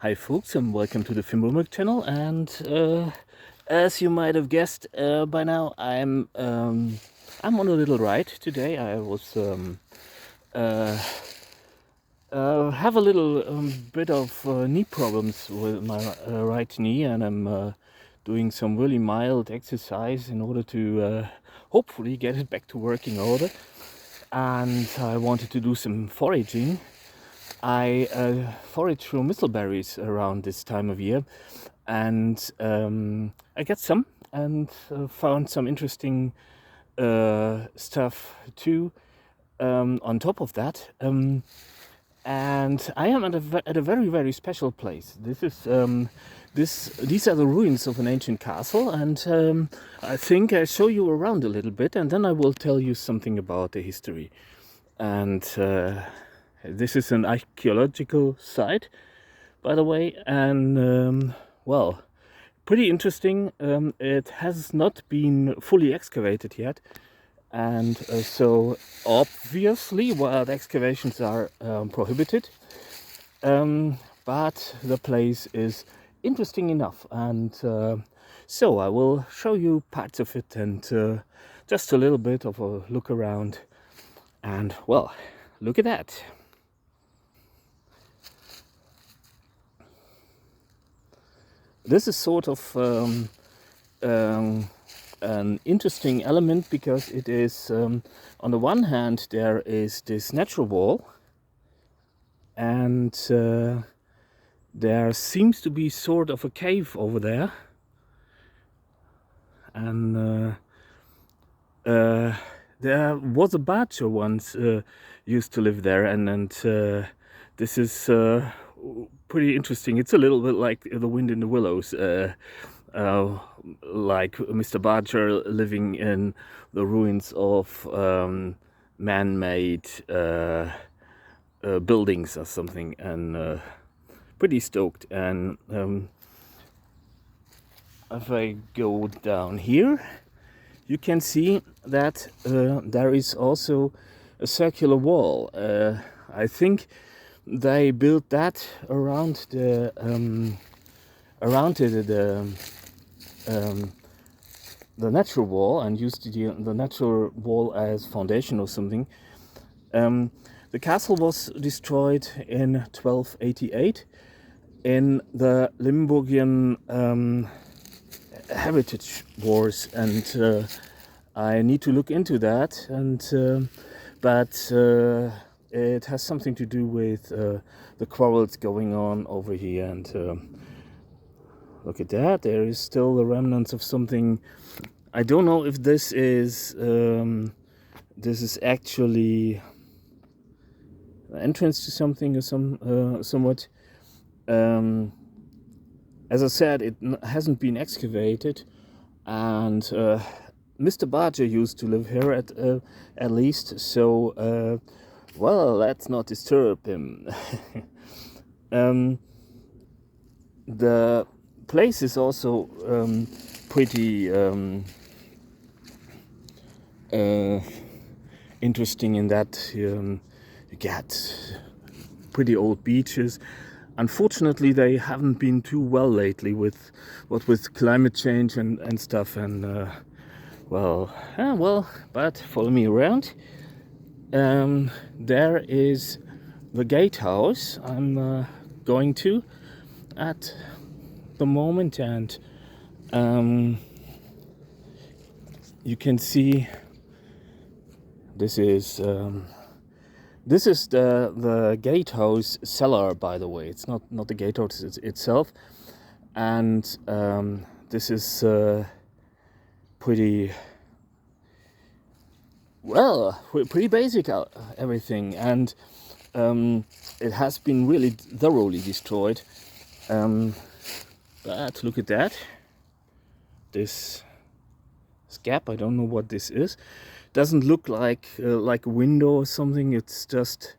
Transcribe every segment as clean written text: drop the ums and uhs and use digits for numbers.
Hi folks, and welcome to the Filmwork channel. And as you might have guessed by now, I'm on a little ride today. I was uh, have a little bit of knee problems with my right knee, and I'm doing some really mild exercise in order to hopefully get it back to working order. And I wanted to do some foraging. I forage through mistleberries around this time of year, and I got some and found some interesting stuff too. On top of that, and I am at a very, very special place. These are the ruins of an ancient castle, and I think I'll show you around a little bit, and then I will tell you something about the history. And this is an archaeological site, by the way, and well, pretty interesting. It has not been fully excavated yet, and so obviously wild excavations are prohibited, but the place is interesting enough, and so I will show you parts of it and just a little bit of a look around. And well, look at that. This is sort of an interesting element because it is, on the one hand, there is this natural wall, and there seems to be sort of a cave over there, and there was a badger once used to live there, and this is pretty interesting. It's a little bit like the wind in the willows, like Mr. Badger living in the ruins of man-made buildings or something, and pretty stoked. And if I go down here, you can see that there is also a circular wall. I think they built that around the natural wall and used the natural wall as foundation or something. The castle was destroyed in 1288 in the Limburgian heritage wars, and I need to look into that, and but it has something to do with the quarrels going on over here. And look at that, there is still the remnants of something. I don't know if this is actually the entrance to something or somewhat. As I said, it hasn't been excavated, and Mr. Badger used to live here at least, so well, let's not disturb him. The place is also pretty interesting in that you get pretty old beaches. Unfortunately, they haven't been too well lately with climate change and stuff, and well, but follow me around. There is the gatehouse I'm going to at the moment, and you can see this is the gatehouse cellar, by the way. It's not the gatehouse itself, and this is pretty basic everything, and it has been really thoroughly destroyed. But look at that, this gap. I don't know what this is. Doesn't look like a window or something. It's just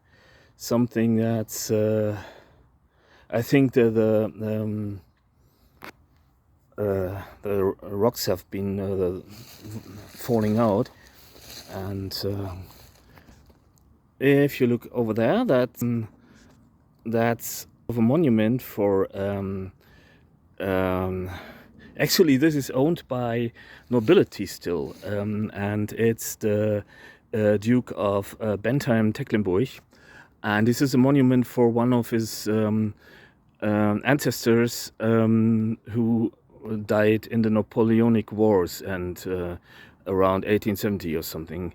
something that's I think the rocks have been falling out, and if you look over there, that's of a monument for um, actually this is owned by nobility still, and it's the Duke of Bentheim-Tecklenburg, and this is a monument for one of his ancestors who died in the Napoleonic Wars and around 1870 or something.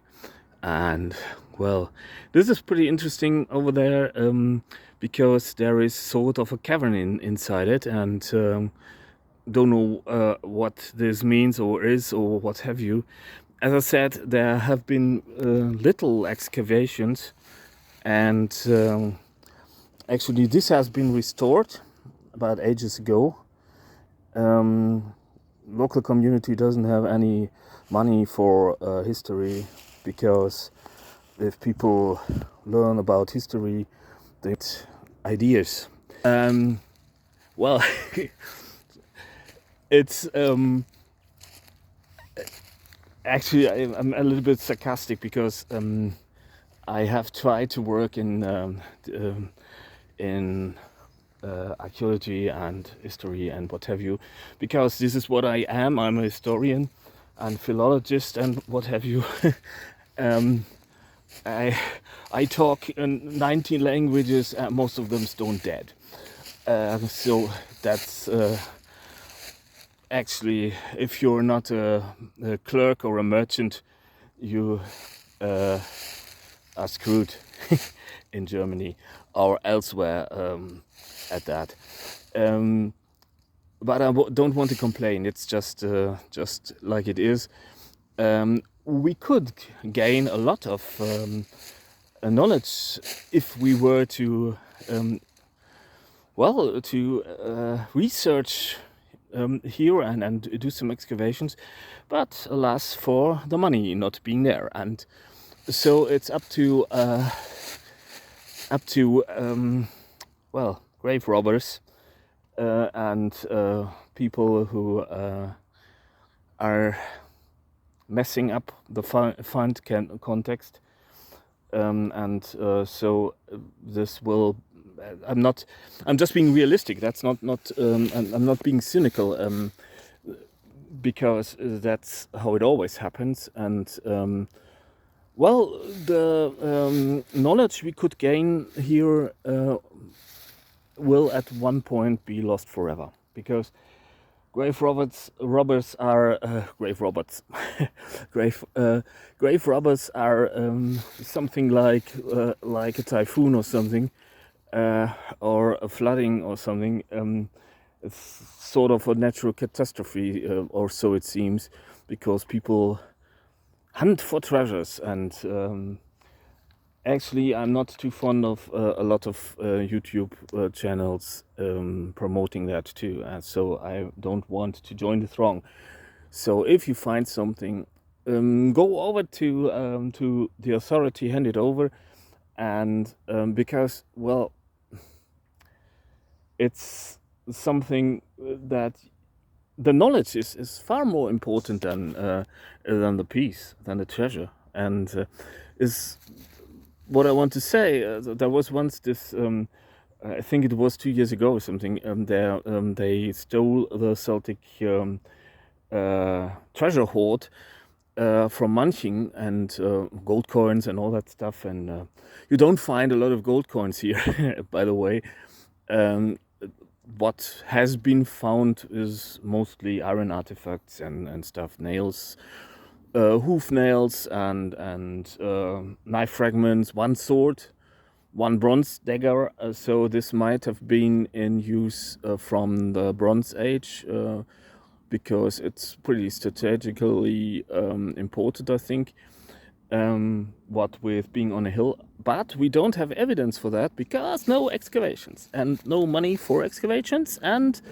And well, this is pretty interesting over there because there is sort of a cavern inside it, and don't know what this means or is or what have you. As I said, there have been little excavations, and actually this has been restored about ages ago. Local community doesn't have any money for history, because if people learn about history, they get ideas. Well, it's actually I'm a little bit sarcastic because I have tried to work in archaeology and history and what have you, because this is what I am. I'm a historian and philologist and what have you. I talk in 19 languages, and most of them stone dead. So that's actually, if you're not a clerk or a merchant, you are screwed in Germany or elsewhere at that. But I don't want to complain. It's just like it is. We could gain a lot of knowledge if we were to research here and do some excavations, but alas, for the money not being there, and so it's up to grave robbers and people who are messing up the fund context, and so this will. I'm just being realistic. That's not. I'm not being cynical, because that's how it always happens. And the knowledge we could gain here will at one point be lost forever, because grave robbers are grave robbers are something like a typhoon or something, or a flooding or something. It's sort of a natural catastrophe, or so it seems, because people hunt for treasures, and actually I'm not too fond of a lot of YouTube channels promoting that too, so I don't want to join the throng. So if you find something, go over to the authority, hand it over, and because, well, it's something that the knowledge is far more important than the piece, than the treasure, and is what I want to say. There was once this, I think it was 2 years ago or something. They stole the Celtic treasure hoard from Manching, and gold coins and all that stuff. And you don't find a lot of gold coins here, by the way. What has been found is mostly iron artifacts and stuff, nails, hoof nails, and knife fragments, one sword, one bronze dagger. So this might have been in use from the Bronze Age, because it's pretty strategically important, I think. What with being on a hill, but we don't have evidence for that because no excavations and no money for excavations, and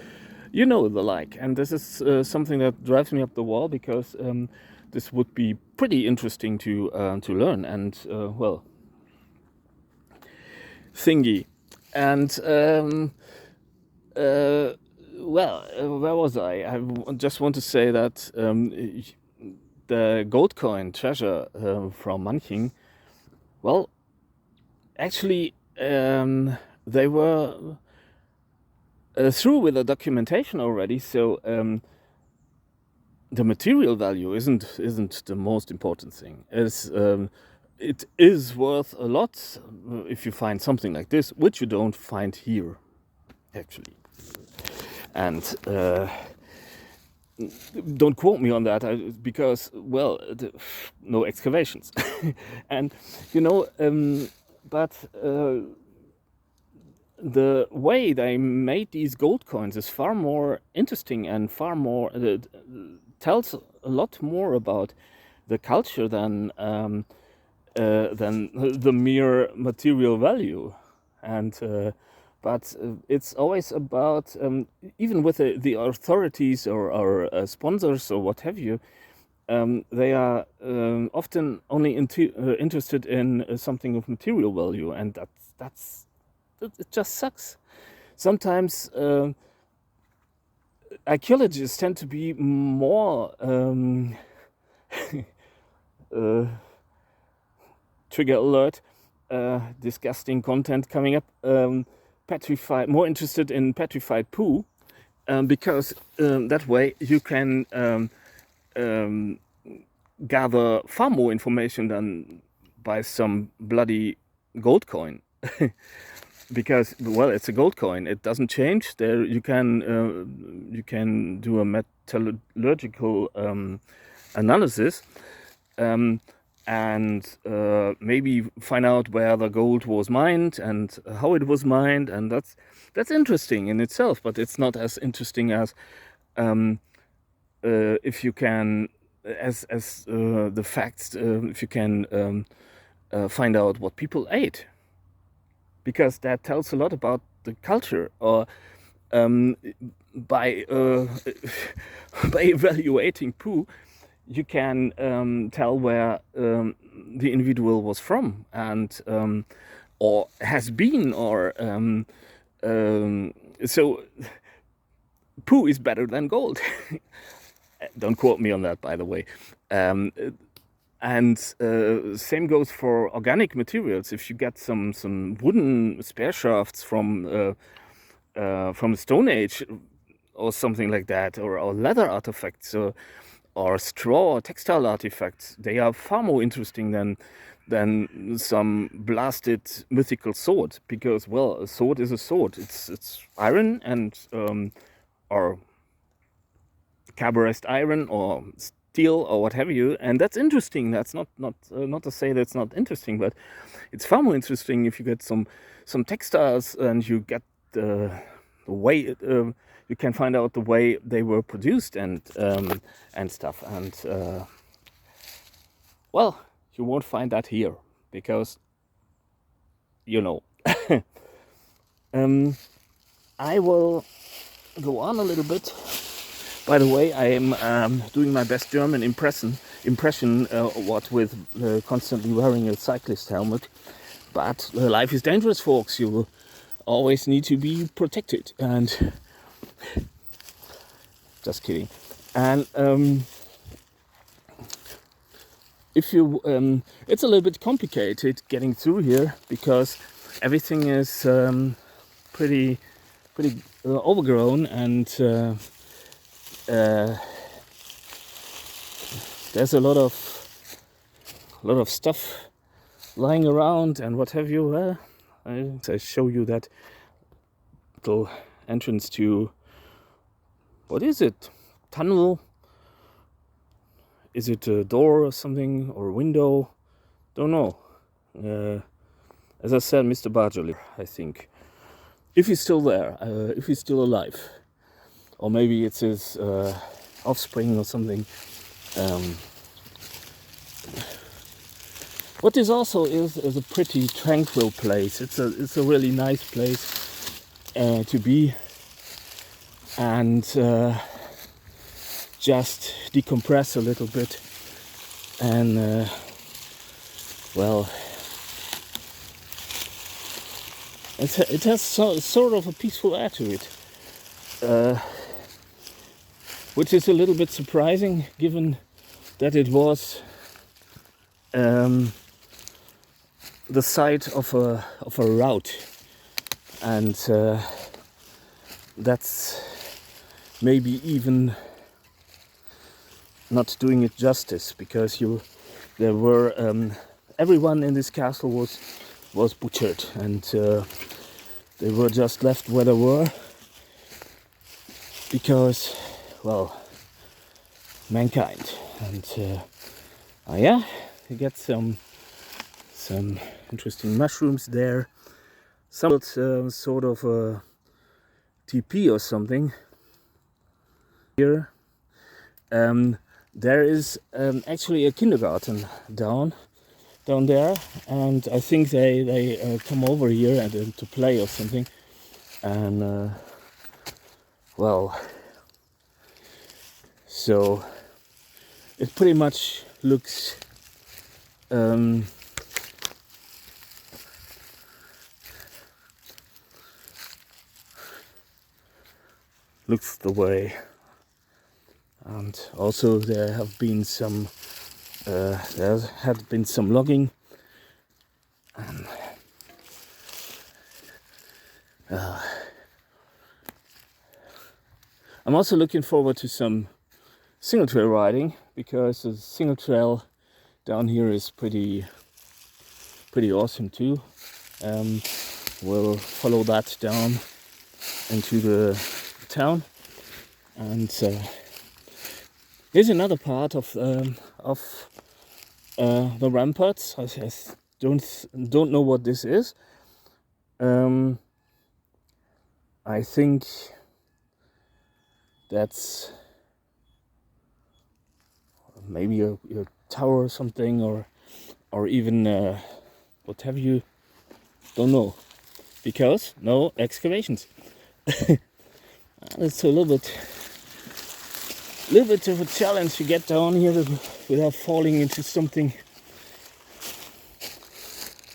you know the like. And this is something that drives me up the wall, because this would be pretty interesting to learn, and thingy. And where was I? Just want to say that the gold coin treasure from Manching, well, actually, they were through with the documentation already. So the material value isn't the most important thing. It is worth a lot if you find something like this, which you don't find here, actually. And don't quote me on that, because, well, no excavations. And, but the way they made these gold coins is far more interesting and far more tells a lot more about the culture than the mere material value. And but it's always about, even with the authorities or sponsors or what have you, they are often only interested in something of material value, and it just sucks. Sometimes archaeologists tend to be more trigger alert, disgusting content coming up, more interested in petrified poo, because that way you can gather far more information than by some bloody gold coin. Because, well, it's a gold coin, it doesn't change. There you can do a metallurgical analysis, and maybe find out where the gold was mined and how it was mined, and that's interesting in itself. But it's not as interesting as if you can, as the facts, if you can find out what people ate, because that tells a lot about the culture. Or by by evaluating poo, you can tell where the individual was from, and or has been, or so poo is better than gold. Don't quote me on that, by the way. And same goes for organic materials. If you get some wooden spare shafts from the Stone Age or something like that, or leather artifacts, or straw or textile artifacts, they are far more interesting than some blasted mythical sword. Because, well, a sword is a sword. It's iron and or carburized iron or steel or what have you, and that's interesting. That's not to say that's not interesting, but it's far more interesting if you get some textiles and you get the way you can find out the way they were produced and stuff. And well, you won't find that here, because I will go on a little bit. By the way, I am doing my best German impression, what with constantly wearing a cyclist helmet. But life is dangerous, folks. You always need to be protected. And just kidding. And if you, it's a little bit complicated getting through here, because everything is pretty overgrown, and there's a lot of stuff lying around and what have you. I show you that little entrance to, what is it? Tunnel? Is it a door or something, or a window? Don't know. As I said, Mr. Barjoli, I think, if he's still there, if he's still alive, or maybe it's his offspring or something. What this also is a pretty tranquil place. It's a really nice place to be, and just decompress a little bit, and well, it has sort of a peaceful air to it, which is a little bit surprising, given that it was the site of a route, and that's maybe even not doing it justice, because there were everyone in this castle was butchered, and they were just left where they were because, well, mankind. And yeah, you get some interesting mushrooms there. Some sort of a TP or something here. There is actually a kindergarten down there, and I think they come over here and to play or something. And well, so it pretty much looks looks the way. And also there have been some there had been some logging, and I'm also looking forward to some single trail riding, because the single trail down here is pretty awesome too. We'll follow that down into the town, and here's another part of the ramparts. I don't know what this is. I think that's maybe a tower or something, or even what have you. Don't know, because no excavations. It's a little bit of a challenge to get down here without falling into something.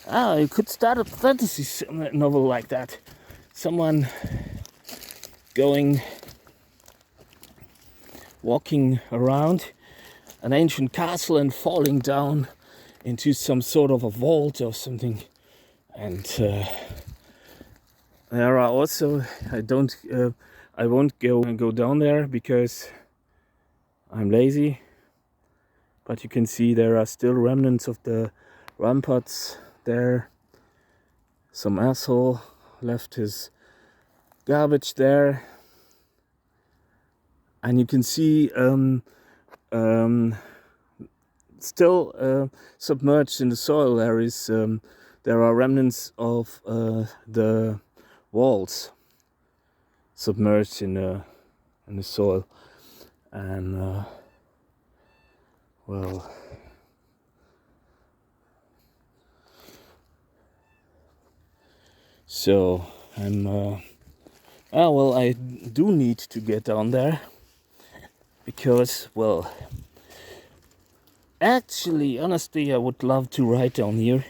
You could start a fantasy novel like that. Someone walking around an ancient castle and falling down into some sort of a vault or something. And there are also, I won't go down there because I'm lazy, but you can see there are still remnants of the ramparts there. Some asshole left his garbage there, and you can see still submerged in the soil there are remnants of the walls submerged in the soil. And well, so I'm well, I do need to get down there, because, well, actually, honestly, I would love to ride down here,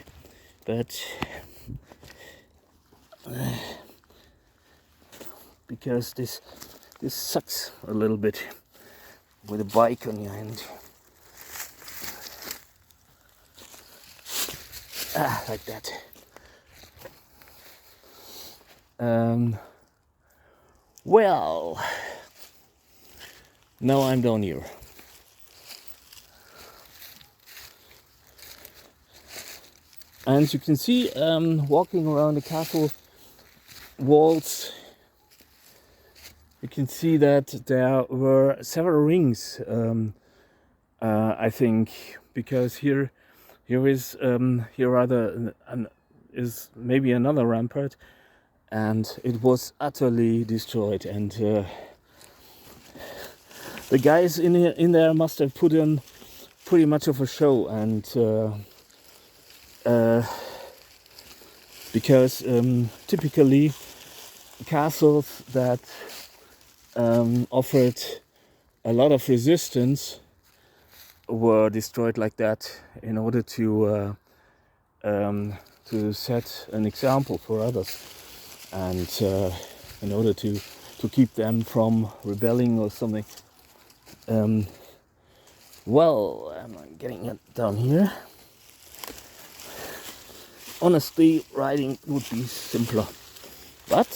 but because this sucks a little bit with a bike on your hand. Like that. Well, now I'm down here. And you can see, walking around the castle walls, you can see that there were several rings. I think, because here is is maybe another rampart, and it was utterly destroyed. And the guys in there must have put in pretty much of a show, and because typically castles that offered a lot of resistance were destroyed like that, in order to set an example for others, and in order to keep them from rebelling or something. Well, I'm getting it down here. Honestly, riding would be simpler, but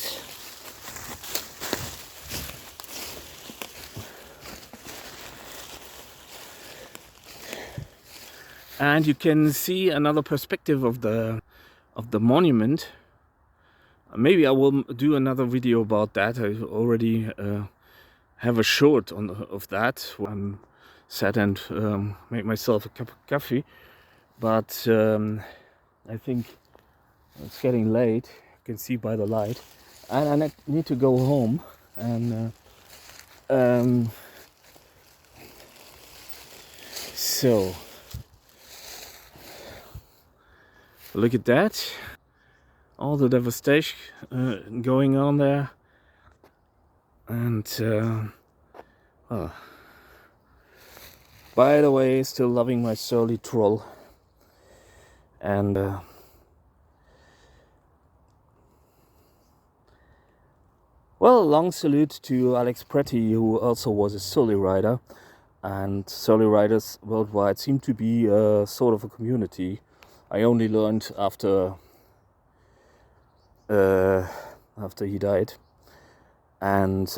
and you can see another perspective of the monument. Maybe I will do another video about that. I already have a short of that. I'm sat and make myself a cup of coffee, but I think it's getting late. You can see by the light, and I need to go home. And so look at that, all the devastation going on there, and well, by the way, still loving my surly troll, and well, long salute to Alex Pretty, who also was a surly rider, and surly riders worldwide seem to be sort of a community. I only learned after he died, and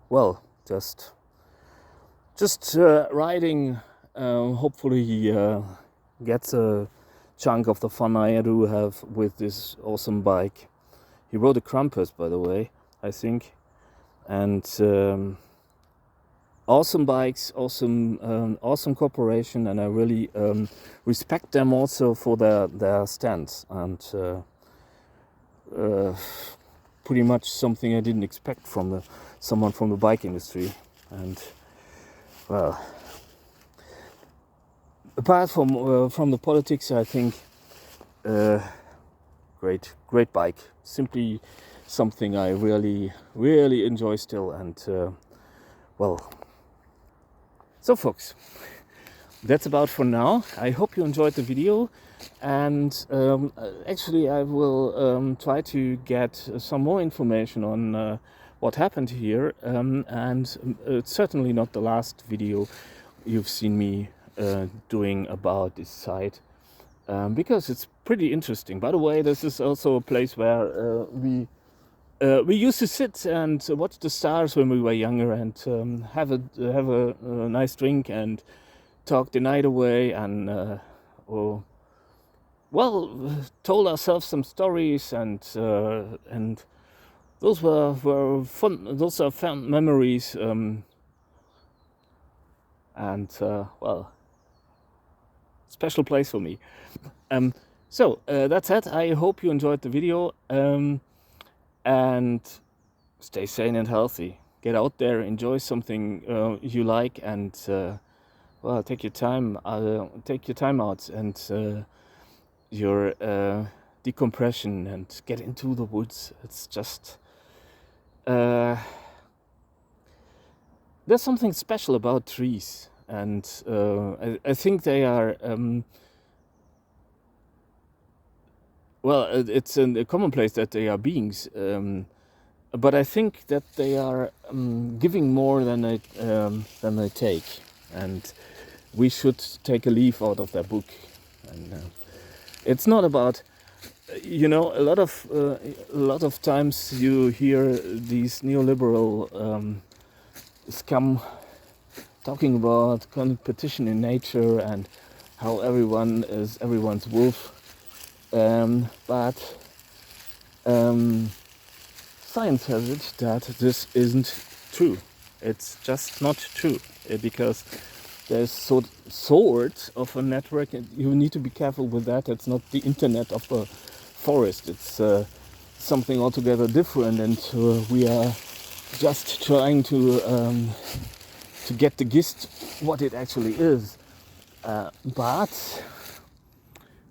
well, just riding. Hopefully he gets a chunk of the fun I do have with this awesome bike. He rode a Krampus, by the way, I think, and awesome bikes, awesome cooperation, and I really respect them also for their stance, and pretty much something I didn't expect from someone from the bike industry. And well, apart from the politics, I think great bike, simply something I really enjoy still. And well, so folks, that's about for now. I hope you enjoyed the video, and actually I will try to get some more information on what happened here, and it's certainly not the last video you've seen me doing about this site, because it's pretty interesting. By the way, this is also a place where we used to sit and watch the stars when we were younger, and have a nice drink and talk the night away, and told ourselves some stories, and those were fun. Those are fun memories, and well, special place for me. So that's it. I hope you enjoyed the video, and stay sane and healthy. Get out there, enjoy something you like, and well, take your time out, and your decompression, and get into the woods. It's just there's something special about trees, and I think they are well, it's a commonplace that they are beings, but I think that they are giving more than they take, and we should take a leaf out of their book. And it's not about, a lot of times you hear these neoliberal scum talking about competition in nature and how everyone is everyone's wolf, but science has it that this isn't true. It's just not true, because there's sort of a network, and you need to be careful with that. It's not the internet of the forest. It's something altogether different, and we are just trying to get the gist what it actually is. But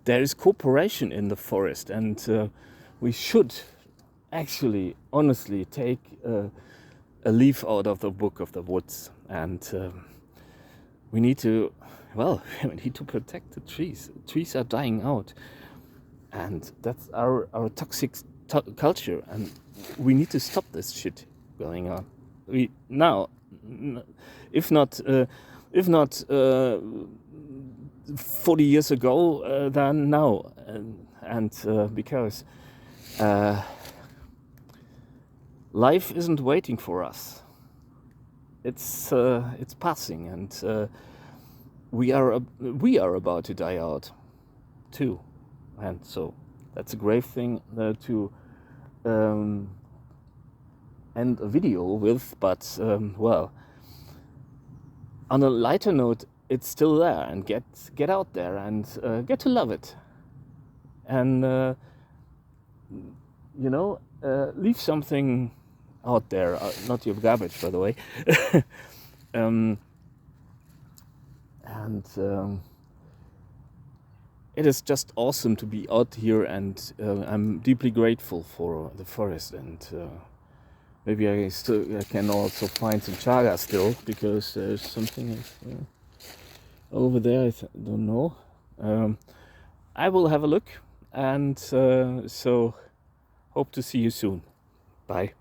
there is cooperation in the forest, and we should actually, honestly, take a leaf out of the book of the woods, and we need to protect the trees. Trees are dying out, and that's our toxic culture, and we need to stop this shit going on. If not 40 years ago, than now, and because life isn't waiting for us. It's passing, and we are about to die out too, and so that's a great thing to end a video with. But well, on a lighter note, it's still there, and get out there and get to love it, and leave something out there, not your garbage, by the way. And it is just awesome to be out here, and I'm deeply grateful for the forest, and maybe I can also find some chaga still, because there's something over there. I don't know. I will have a look, and so hope to see you soon. Bye.